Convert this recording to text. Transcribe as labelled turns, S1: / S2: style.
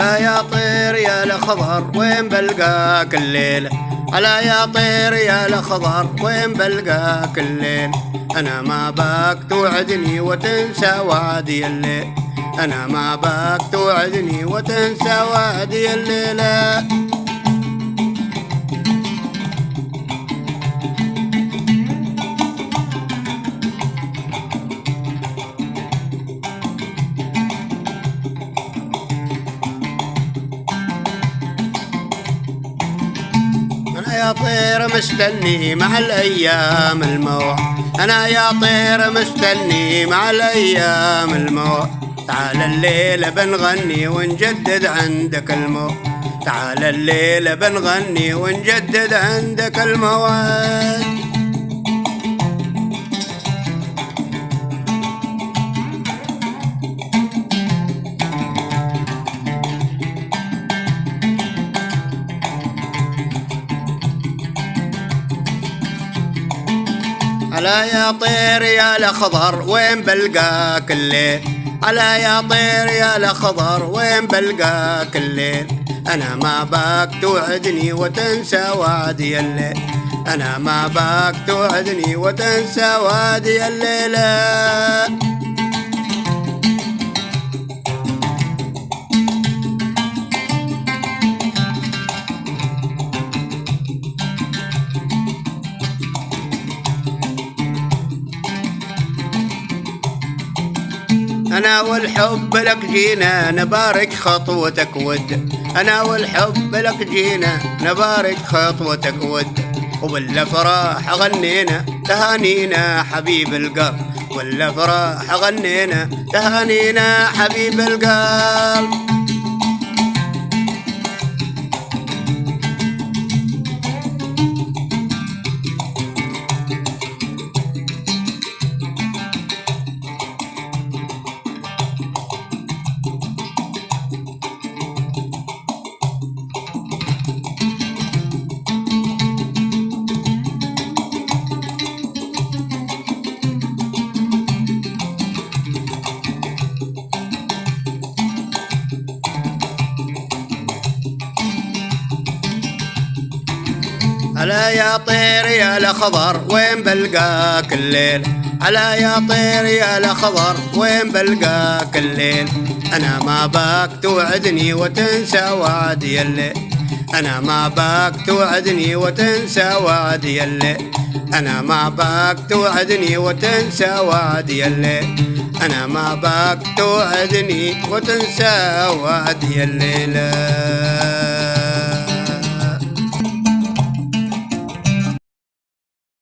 S1: ألا يا طير يا الأخضر وين بلقاك الليلة، ألا يا طير يا الأخضر وين بلقاك الليل. أنا ما باك توعدني وتنسى وعدي الليل، أنا ما باك توعدني وتنسى وعدي الليلة. أنا يا طير مستني مع الأيام الموت، أنا يا طير مستني مع الأيام الموت. تعال الليلة بنغني ونجدد عندك الموت، تعال الليلة بنغني ونجدد عندك الموت. ألا يا طير يا الأخضر وين بلقاك الليل، ألا يا طير يا الأخضر وين بلقاك الليل. أنا ما باك توعدني وتنسى وعدي الليل، أنا ما باك توعدني وتنسى وعدي الليلة. أنا والحب لك جينا نبارك خطوتك ود، أنا والحب لك جينا نبارك خطوتك ود. وبالأفراح غنينا تهانينا حبيب القلب، والأفراح غنينا تهانينا حبيب القلب. ألا يا طير يا الأخضر وين بلقاك الليل، ألا يا طير يا الأخضر وين بلقاك الليل. أنا ما باك توعدني وتنسى وعدي الليل، أنا ما باك توعدني وتنسى وعدي الليل، أنا ما باك توعدني وتنسى وعدي الليل، أنا ما باك توعدني وتنسى وعدي الليلة.